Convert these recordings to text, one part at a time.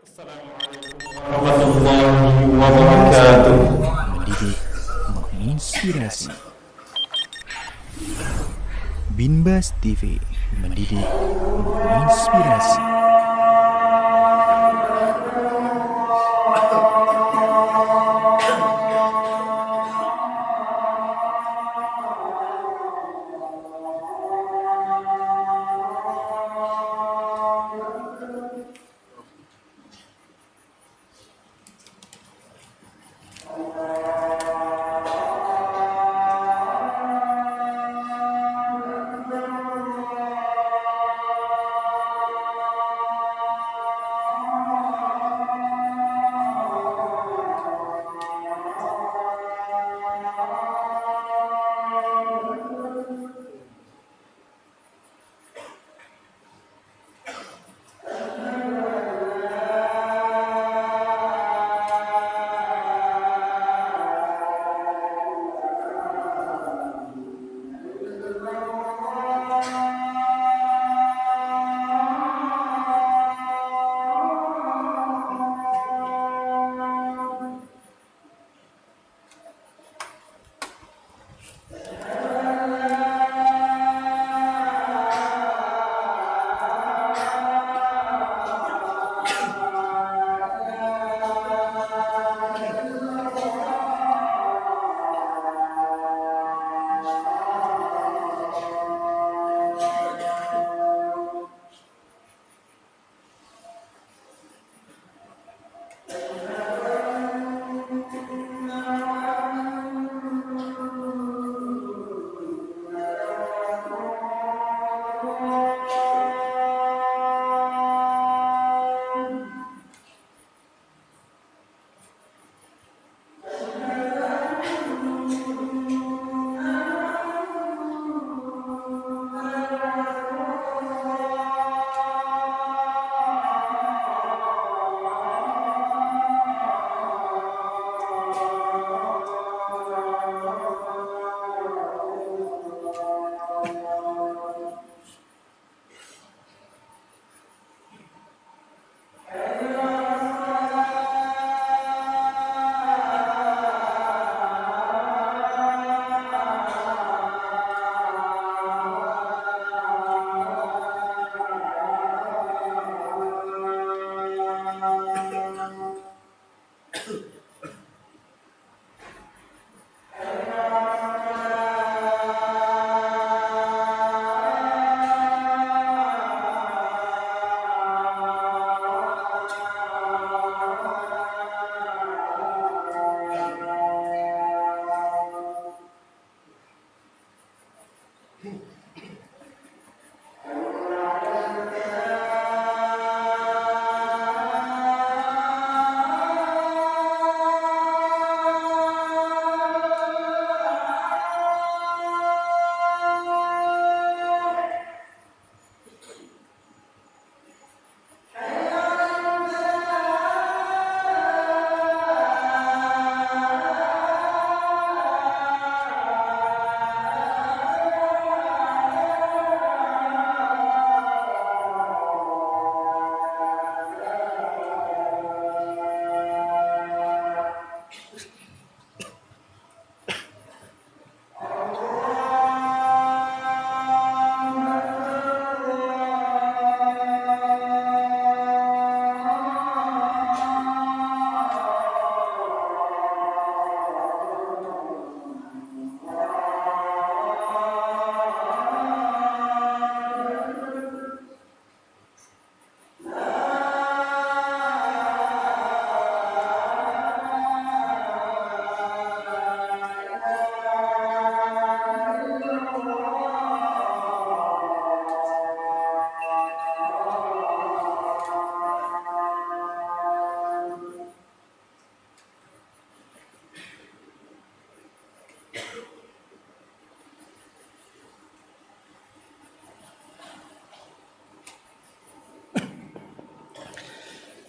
Assalamualaikum warahmatullahi wabarakatuh. Mendidik, menginspirasi. Binbas TV, mendidik, menginspirasi.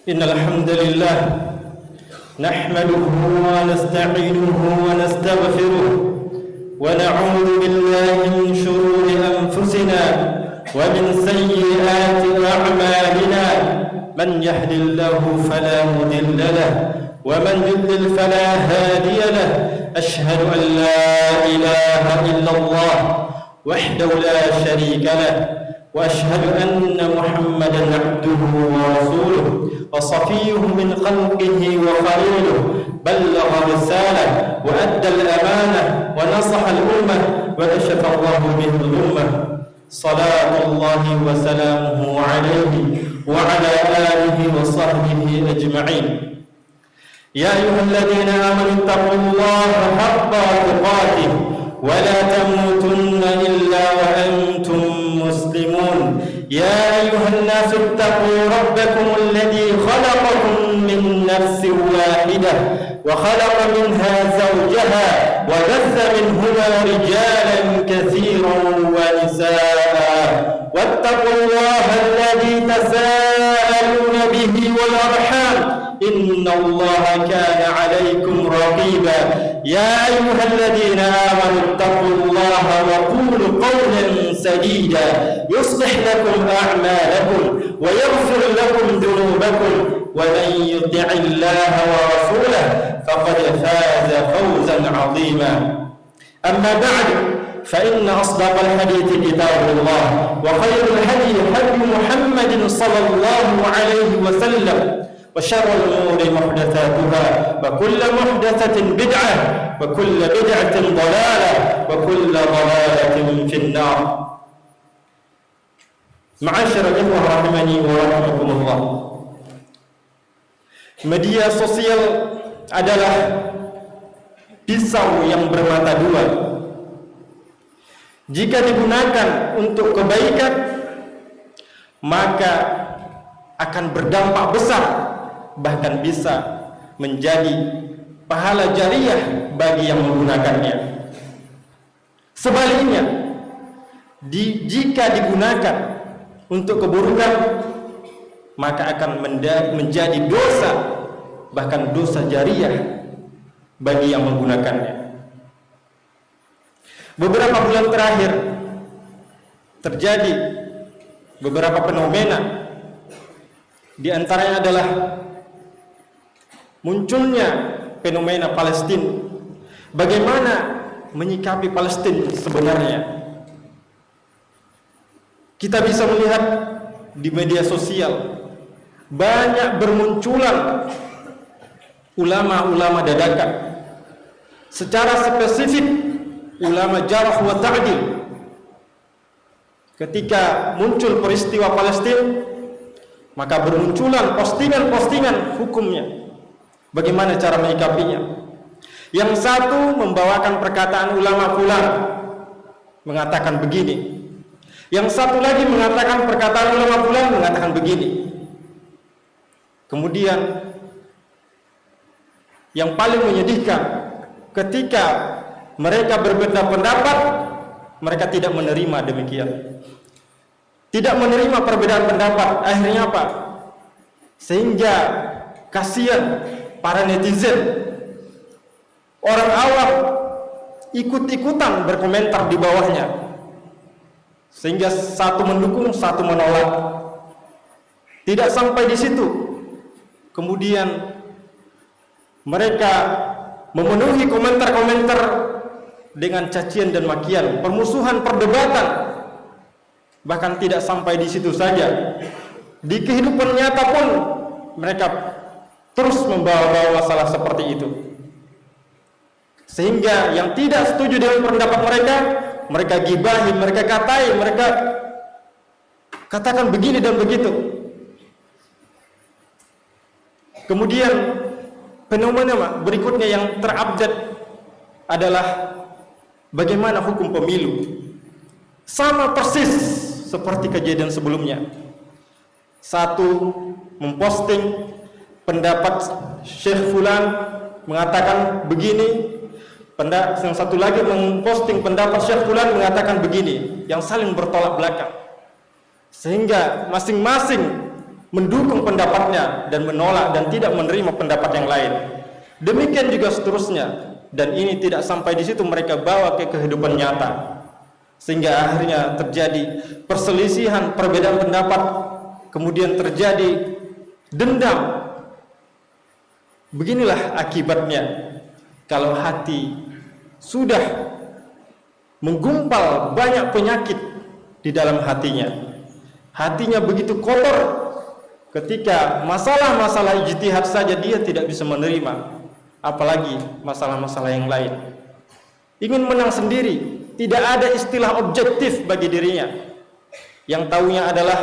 إن الحمد لله نحمده ونستعينه ونستغفره ونعوذ بالله من شرور أنفسنا ومن سيئات أعمالنا من يهد الله فلا مضل له ومن يضلل فلا هادي له أشهد أن لا إله إلا الله وحده لا شريك له وأشهد أن محمدا عبده ورسوله وصفيه من خلقه وخليله بلغ الرسالة وأدى الأمانة ونصح الأمة وكشف الله به الأمة صلاة الله وسلامه عليه وعلى آله وصحبه أجمعين يا أيها الذين آمنوا اتقوا الله حق تقاته ولا تموتن إلا وأنتم مسلمون يا أيها الناس اتقوا ربكم الذي خلقكم من نفس واحدة وخلق منها زوجها وبث منهما رجالا كثيرا ونساء واتقوا الله الذي تساءلون به والأرحام إن الله كان عليكم رقيبا يا أيها الذين آمنوا اتقوا الله وقولوا قولا سديدا يصلح لكم أعمالكم ويغفر لكم ذنوبكم ومن يطع الله ورسوله فقد فاز فوزا عظيما أما بعد فإن أصدق الحديث كتاب الله وخير الهدي هدي محمد صلى الله عليه وسلم وشر الأمور محدثاتها وكل محدثة بدعة وكل بدعة ضلالة وكل ضلالة في النار معاشر الإخوة rahimani wa rahimakumullah. Media sosial adalah pisau yang bermata dua. Jika digunakan untuk kebaikan, maka akan berdampak besar, bahkan bisa menjadi pahala jariah bagi yang menggunakannya. Sebaliknya, jika digunakan untuk keburukan, maka akan menjadi dosa, bahkan dosa jariah bagi yang menggunakannya. Beberapa bulan terakhir terjadi beberapa fenomena, di antaranya adalah munculnya fenomena Palestina. Bagaimana menyikapi Palestina sebenarnya? Kita bisa melihat di media sosial banyak bermunculan ulama-ulama dadakan, secara spesifik ulama jarh wa ta'dil. Ketika muncul peristiwa Palestina, maka bermunculan postingan-postingan hukumnya, bagaimana cara menyikapinya. Yang satu membawakan perkataan ulama fulan mengatakan begini, yang satu lagi mengatakan perkataan ulama fulan mengatakan begini. Kemudian yang paling menyedihkan, ketika mereka berbeda pendapat, mereka tidak menerima demikian, tidak menerima perbedaan pendapat. Akhirnya apa? Sehingga kasihan para netizen, orang awam ikut-ikutan berkomentar di bawahnya, sehingga satu mendukung, satu menolak. Tidak sampai di situ, kemudian mereka memenuhi komentar-komentar dengan cacian dan makian, permusuhan, perdebatan. Bahkan tidak sampai di situ saja, di kehidupan nyata pun mereka terus membawa-bawa masalah seperti itu. Sehingga yang tidak setuju dengan pendapat mereka gibahi, mereka katai, mereka katakan begini dan begitu. Kemudian fenomena berikutnya yang terupdate adalah bagaimana hukum pemilu. Sama persis seperti kejadian sebelumnya. Satu memposting pendapat Syekh Fulan mengatakan begini, yang satu lagi memposting pendapat Syekh Fulan mengatakan begini, yang saling bertolak belakang, sehingga masing-masing mendukung pendapatnya dan menolak dan tidak menerima pendapat yang lain. Demikian juga seterusnya, dan ini tidak sampai di situ, mereka bawa ke kehidupan nyata, sehingga akhirnya terjadi perselisihan, perbedaan pendapat, kemudian terjadi dendam. Beginilah akibatnya kalau hati sudah menggumpal banyak penyakit di dalam hatinya. Hatinya begitu kotor, ketika masalah-masalah ijtihad saja dia tidak bisa menerima, apalagi masalah-masalah yang lain. Ingin menang sendiri, tidak ada istilah objektif bagi dirinya. Yang taunya adalah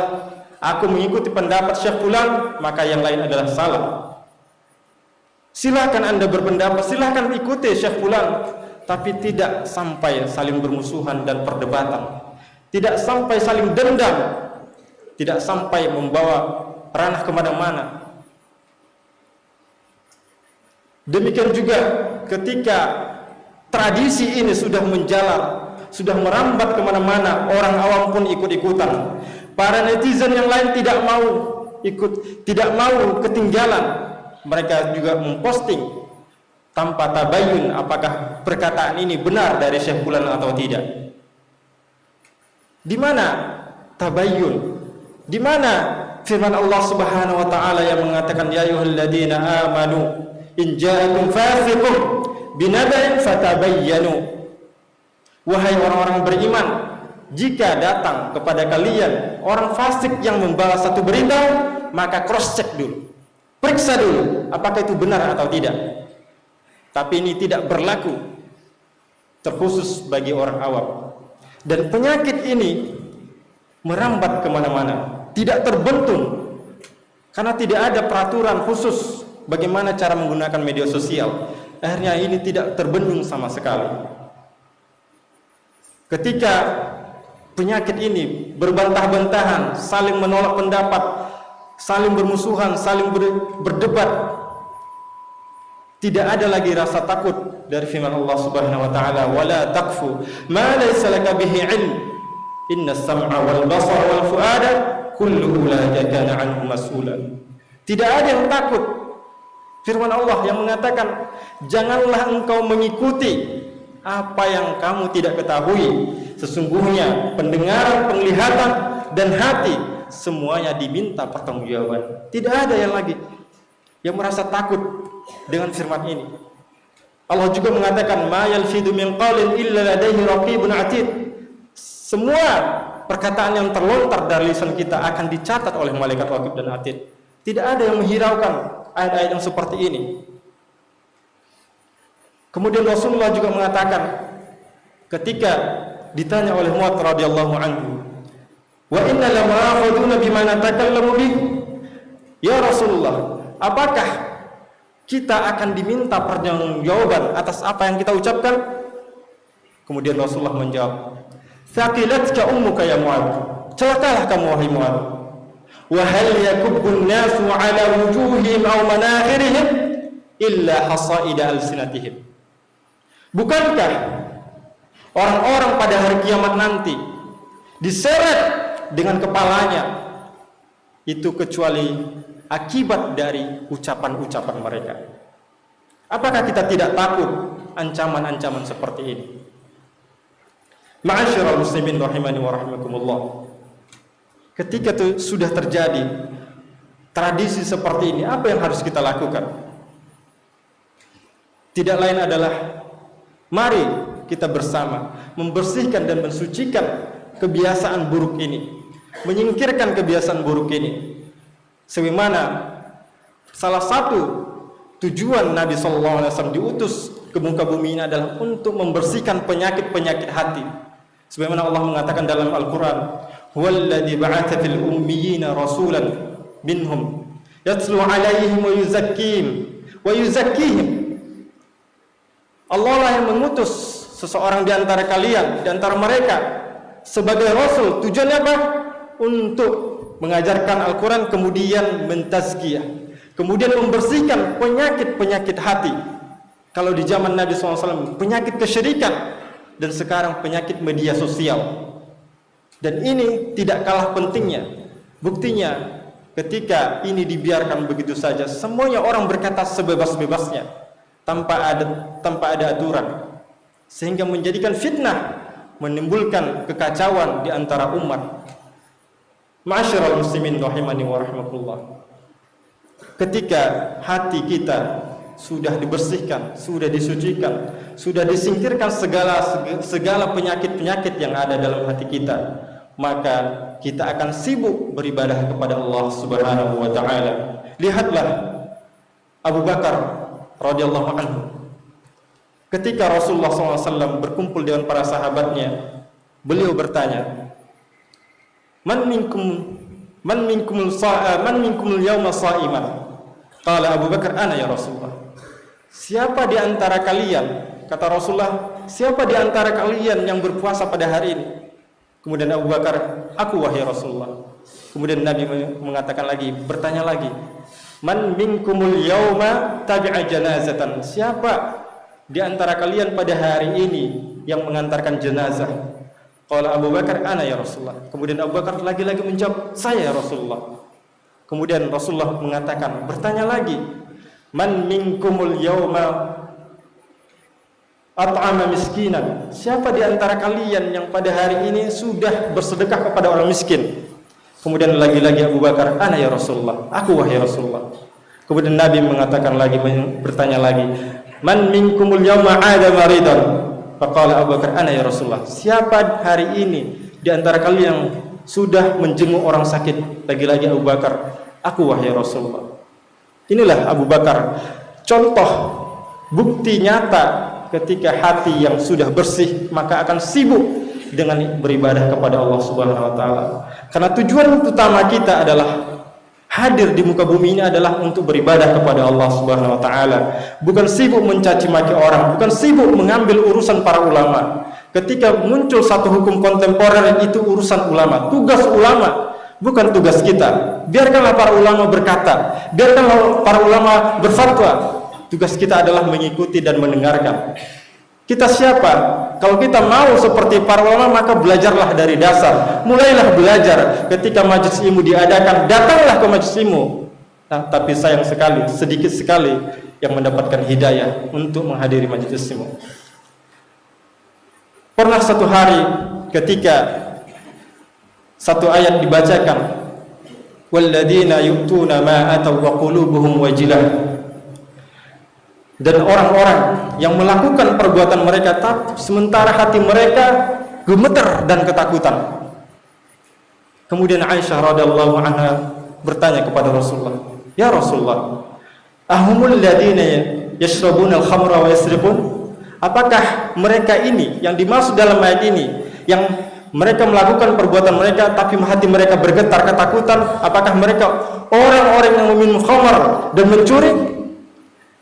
aku mengikuti pendapat Syekh Fulan, maka yang lain adalah salah. Silakan Anda berpendapat, silakan ikuti Syekh Fulan, tapi tidak sampai saling bermusuhan dan perdebatan, tidak sampai saling dendam, tidak sampai membawa ranah kemana-mana. Demikian juga ketika tradisi ini sudah menjalar, sudah merambat kemana-mana, orang awam pun ikut-ikutan. Para netizen yang lain tidak mau ikut, tidak mau ketinggalan. Mereka juga memposting tanpa tabayun apakah perkataan ini benar dari Syekh Fulan atau tidak. Di mana tabayun? Di mana firman Allah Subhanahu wa taala yang mengatakan ya ayyuhalladzina amanu in ja'akum fasiqun binaba'in fatabayyanu. Wahai orang-orang beriman, jika datang kepada kalian orang fasik yang membawa satu berita, maka cross check dulu. Periksa dulu apakah itu benar atau tidak. Tapi ini tidak berlaku terkhusus bagi orang awam. Dan penyakit ini merambat kemana-mana, tidak terbentung, karena tidak ada peraturan khusus bagaimana cara menggunakan media sosial. Akhirnya ini tidak terbendung sama sekali. Ketika penyakit ini berbantah-bantahan, saling menolak pendapat, saling bermusuhan, saling berdebat, tidak ada lagi rasa takut dari firman Allah Subhanahu wa taala, wala taqfu ma laysa laka bihi ilm inna as-sam'a wal basara wal fuada kullu ulaika kana anhu mas'ulan. Tidak ada yang takut. Firman Allah yang mengatakan, janganlah engkau mengikuti apa yang kamu tidak ketahui. Sesungguhnya pendengaran, penglihatan dan hati semuanya diminta pertanggungjawaban. Tidak ada yang lagi yang merasa takut dengan firman ini. Allah juga mengatakan ma yalfidu min qawlin illa ladaihi raqibun atid. Semua perkataan yang terlontar dari lisan kita akan dicatat oleh malaikat raqib dan atid. Tidak ada yang menghiraukan ayat-ayat yang seperti ini. Kemudian Rasulullah juga mengatakan ketika ditanya oleh Mu'adz radhiyallahu anhu, wa inna lama'akhuduna bima natakallamu bih. Ya Rasulullah, apakah kita akan diminta pertanggungjawaban atas apa yang kita ucapkan? Kemudian Rasulullah menjawab, thaqilatka ummuka ya Mu'adz. Celakalah kamu wahai Mu'adz. Wa hal yakubbun nasu ala wujuhihim aw manakhirihim illa hasaida alsinatihim. Bukankah orang-orang pada hari kiamat nanti diseret dengan kepalanya itu kecuali akibat dari ucapan-ucapan mereka? Apakah kita tidak takut ancaman-ancaman seperti ini? Ma'asyiral muslimin rahimani wa rahimakumullah. Ketika itu sudah terjadi tradisi seperti ini, apa yang harus kita lakukan? Tidak lain adalah mari kita bersama membersihkan dan mensucikan kebiasaan buruk ini, menyingkirkan kebiasaan buruk ini. Sebagaimana salah satu tujuan Nabi SAW diutus ke muka bumi ini adalah untuk membersihkan penyakit-penyakit hati. Sebagaimana Allah mengatakan dalam Al-Quran, huwallazi ba'atha fil ummiyina rasulan minhum yatlu alaihim wa yuzakkihim. Allah lah yang mengutus seseorang di antara kalian, di antara mereka sebagai rasul. Tujuannya apa? Untuk mengajarkan Al-Quran, kemudian mentazkiyah, kemudian membersihkan penyakit-penyakit hati. Kalau di zaman Nabi SAW penyakit kesyirikan, dan sekarang penyakit media sosial. Dan ini tidak kalah pentingnya. Buktinya ketika ini dibiarkan begitu saja, semuanya orang berkata sebebas-bebasnya tanpa ada aturan, sehingga menjadikan fitnah, menimbulkan kekacauan di antara umat. Ma'asyiral muslimin rahimani wa rahimakumullah. ketika hati kita sudah dibersihkan, sudah disucikan, sudah disingkirkan segala penyakit-penyakit yang ada dalam hati kita, maka kita akan sibuk beribadah kepada Allah Subhanahu wa taala. Lihatlah Abu Bakar radhiyallahu anhu. Ketika Rasulullah SAW berkumpul dengan para sahabatnya, beliau bertanya, Man minkumul yawma sha'iman? Qala Abu Bakar, ana ya Rasulullah. Siapa di antara kalian, kata Rasulullah, siapa di antara kalian yang berpuasa pada hari ini? Kemudian Abu Bakar, aku wahai Rasulullah. Kemudian Nabi mengatakan lagi, bertanya lagi, Man minkumul yawma tabi'a janazatan? Siapa di antara kalian pada hari ini yang mengantarkan jenazah? Qala Abu Bakar, ana ya Rasulullah. Kemudian Abu Bakar lagi-lagi menjawab, saya ya Rasulullah. Kemudian Rasulullah mengatakan, bertanya lagi, Man minkumul yawma at'ama miskinan? Siapa di antara kalian yang pada hari ini sudah bersedekah kepada orang miskin? Kemudian lagi-lagi Abu Bakar, ana ya Rasulullah, aku wahai Rasulullah. Kemudian Nabi mengatakan lagi, bertanya lagi, Man minkumul yawma 'ada maridan? Faqala Abu Bakar, ana ya Rasulullah. Siapa hari ini di antara kalian yang sudah menjenguk orang sakit? Lagi-lagi Abu Bakar, aku wahai Rasulullah. Inilah Abu Bakar, contoh bukti nyata ketika hati yang sudah bersih maka akan sibuk dengan beribadah kepada Allah Subhanahu wa taala. Karena tujuan utama kita adalah hadir di muka bumi ini adalah untuk beribadah kepada Allah Subhanahu wa taala, bukan sibuk mencaci maki orang, bukan sibuk mengambil urusan para ulama. Ketika muncul satu hukum kontemporer, itu urusan ulama, tugas ulama, bukan tugas kita. Biarkanlah para ulama berkata, biarkanlah para ulama berfatwa. Tugas kita adalah mengikuti dan mendengarkan. Kita siapa? Kalau kita mau seperti para ulama, maka belajarlah dari dasar. Mulailah belajar ketika majelis ilmu diadakan, datanglah ke majelis ilmu. Nah, tapi sayang sekali, sedikit sekali yang mendapatkan hidayah untuk menghadiri majelis ilmu. Pernah satu hari ketika satu ayat dibacakan, walladzina yu'tuna ma ataw wa qulubuhum wajilah. Dan orang-orang yang melakukan perbuatan mereka sementara hati mereka gemeter dan ketakutan. Kemudian Aisyah radhiyallahu anha bertanya kepada Rasulullah, "Ya Rasulullah, ahumul ladzina yashrabuna al-khamra wa yasriqun?" Apakah mereka ini yang dimaksud dalam ayat ini, yang mereka melakukan perbuatan mereka tapi hati mereka bergetar ketakutan? Apakah mereka orang-orang yang meminum khamar dan mencuri?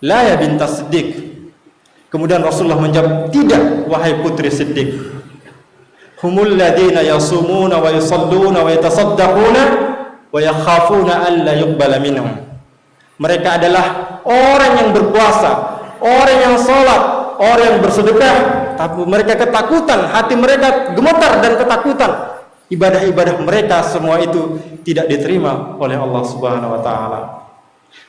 La ya bintas Siddiq. Kemudian Rasulullah menjawab, tidak wahai putri Siddiq. Humul ladzina yasumuna wa yusalluna wa yatasaddaquna wa yakhafuna an la yuqbala minhum. Mereka adalah orang yang berpuasa, orang yang salat, orang yang bersedekah, tapi mereka ketakutan, hati mereka gemetar dan ketakutan. Ibadah-ibadah mereka semua itu tidak diterima oleh Allah Subhanahu wa taala.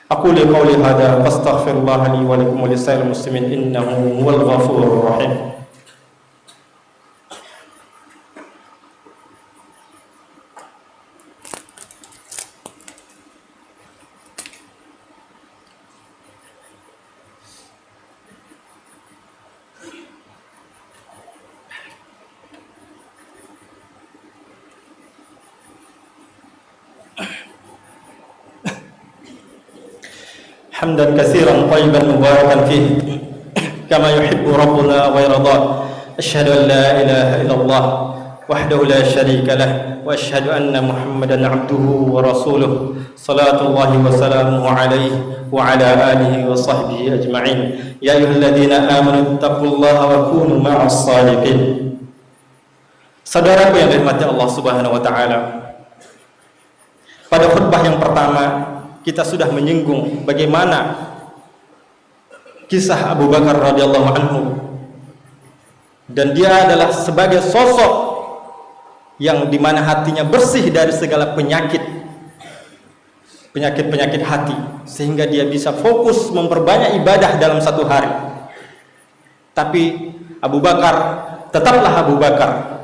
Aku li qauli hada fastaghfirullah li wa lakum wa lisa'il muslimin innahu huwal ghafurur rahim. حمدا كثيرا طيبا مباركا فيه كما يحب ربنا ويرضى. أشهد أن لا إله إلا الله وحده لا شريك له وأشهد أن محمدا عبده ورسوله صلاة الله وسلامه عليه وعلى آله وصحبه أجمعين. يا أيها الذين آمنوا اتقوا الله وكونوا مع الصادقين. Saudaraku yang dirahmati Allah Subhanahu wa taala, pada khutbah yang pertama kita sudah menyinggung bagaimana kisah Abu Bakar radhiyallahu anhu, dan dia adalah sebagai sosok yang dimana hatinya bersih dari segala penyakit hati, sehingga dia bisa fokus memperbanyak ibadah dalam satu hari. Tapi Abu Bakar tetaplah Abu Bakar.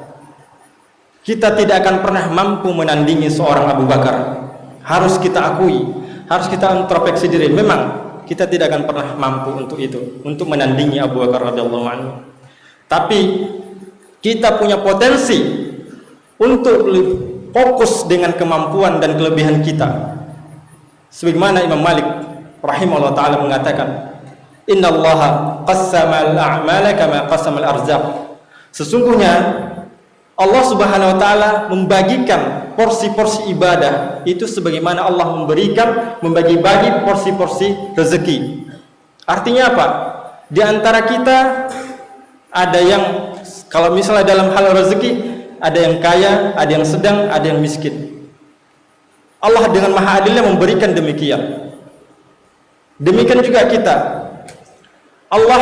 Kita tidak akan pernah mampu menandingi seorang Abu Bakar. Harus kita akui, harus kita introspeksi diri. Memang kita tidak akan pernah mampu untuk itu, untuk menandingi Abu Bakar radhiyallahu anhu. Tapi kita punya potensi untuk fokus dengan kemampuan dan kelebihan kita. Sebagaimana Imam Malik rahimahullah taala mengatakan, "Innallaha qassama al-a'mala kama qassama al-arzaq." Sesungguhnya Allah Subhanahu wa taala membagikan porsi-porsi ibadah itu sebagaimana Allah membagi-bagi porsi-porsi rezeki. Artinya apa? Di antara kita ada yang, kalau misalnya dalam hal rezeki, ada yang kaya, ada yang sedang, ada yang miskin. Allah dengan maha adilnya memberikan demikian. Demikian juga kita. Allah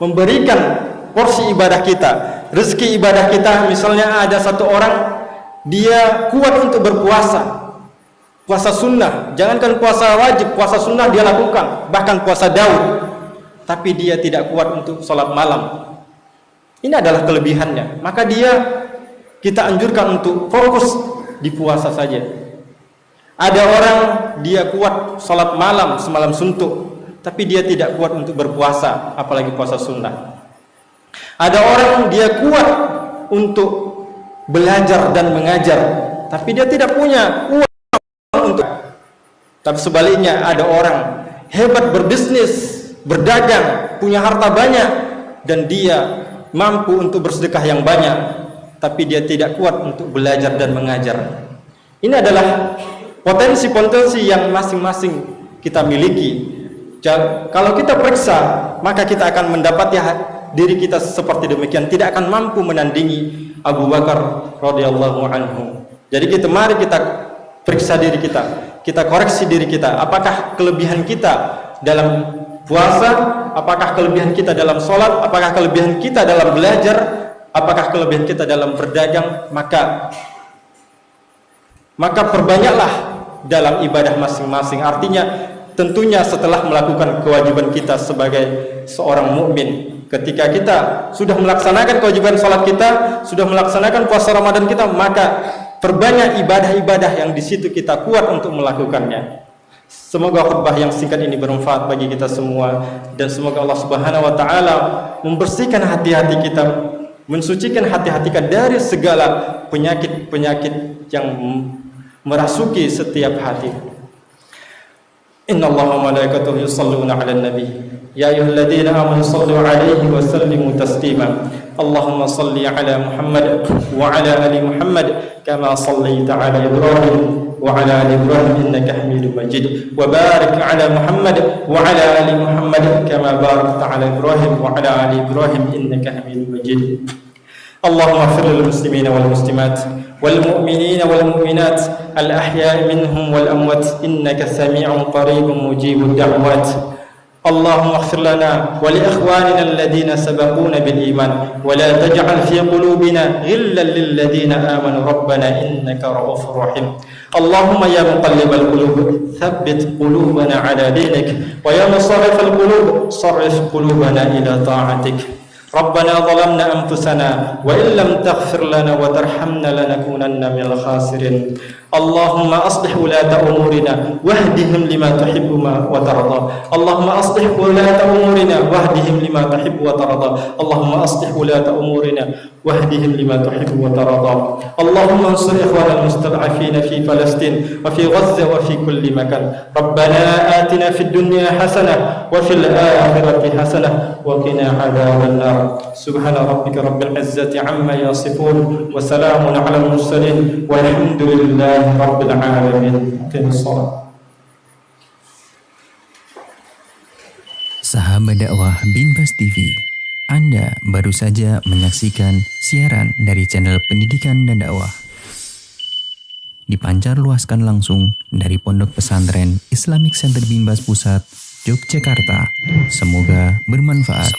memberikan porsi ibadah kita, rezeki ibadah kita. Misalnya ada satu orang, dia kuat untuk berpuasa, puasa sunnah, jangankan puasa wajib, puasa sunnah dia lakukan, bahkan puasa Daud, tapi dia tidak kuat untuk sholat malam. Ini adalah kelebihannya. Maka kita anjurkan untuk fokus di puasa saja. Ada orang dia kuat sholat malam semalam suntuk, tapi dia tidak kuat untuk berpuasa, apalagi puasa sunnah. Ada orang dia kuat untuk belajar dan mengajar, tapi dia tidak punya uang untuk. Tapi sebaliknya ada orang hebat berbisnis, berdagang, punya harta banyak, dan dia mampu untuk bersedekah yang banyak, tapi dia tidak kuat untuk belajar dan mengajar. Ini adalah potensi-potensi yang masing-masing kita miliki. Kalau kita periksa, maka kita akan mendapati diri kita seperti demikian, tidak akan mampu menandingi Abu Bakar radhiyallahu anhu. Jadi mari kita periksa diri kita koreksi diri kita. Apakah kelebihan kita dalam puasa? Apakah kelebihan kita dalam sholat? Apakah kelebihan kita dalam belajar? Apakah kelebihan kita dalam berdagang? Maka perbanyaklah dalam ibadah masing-masing. Artinya tentunya setelah melakukan kewajiban kita sebagai seorang mukmin. Ketika kita sudah melaksanakan kewajiban sholat kita, sudah melaksanakan puasa Ramadan kita, maka perbanyak ibadah-ibadah yang di situ kita kuat untuk melakukannya. Semoga khutbah yang singkat ini bermanfaat bagi kita semua, dan semoga Allah Subhanahu wa taala membersihkan hati-hati kita, mensucikan hati-hati kita dari segala penyakit-penyakit yang merasuki setiap hati. Innallaha wa malaikatahu yusholluna 'alan nabi ya ayyuhalladzina amanu shallu 'alaihi wa sallimu taslima. Allahumma shalli 'ala Muhammad wa 'ala ali Muhammad kama shallaita 'ala Ibrahim wa 'ala ali Ibrahim innaka Hamidum Majid, wa barik 'ala Muhammad wa 'ala ali Muhammad kama barakta 'ala Ibrahim wa 'ala ali Ibrahim innaka Hamidum Majid. Allahumma ighfir lil muslimina wal muslimat wal mu'minina wal mu'minat al ahya'i minhum wal amwat innaka sami'un qaribun mujibud da'wat. اللهم اغفر لنا ولإخواننا الذين سبقونا بالإيمان ولا تجعل في قلوبنا غلا للذين آمنوا ربنا إنك رؤوف رحيم. اللهم يا مقلب القلوب ثبت قلوبنا على دينك ويا مصرف القلوب صرف قلوبنا إلى طاعتك. ربنا ظلمنا أنفسنا وإن لم تغفر لنا وترحمنا لنكونن من الخاسرين. اللهم أصلح ولاة أمورنا واهدهم لما تحب وترضى. اللهم أصلح ولاة أمورنا واهدهم لما تحب وترضى. اللهم أصلح ولاة أمورنا واهدهم لما تحب وترضى. اللهم انصر إخواننا المستضعفين في فلسطين وفي غزة وفي كل مكان. ربنا آتنا في الدنيا حسنة وفي الآخرة حسنة وقنا عذاب النار. سبحان ربك رب العزة عما يصفون وسلام على المرسلين والحمد لله رب العالمين. أقم الصلاة. Sahabat dakwah Binbas TV, Anda baru saja menyaksikan siaran dari channel pendidikan dan dakwah. Dipancar luaskan langsung dari Pondok Pesantren Islamic Center Binbas Pusat, Yogyakarta. Semoga bermanfaat.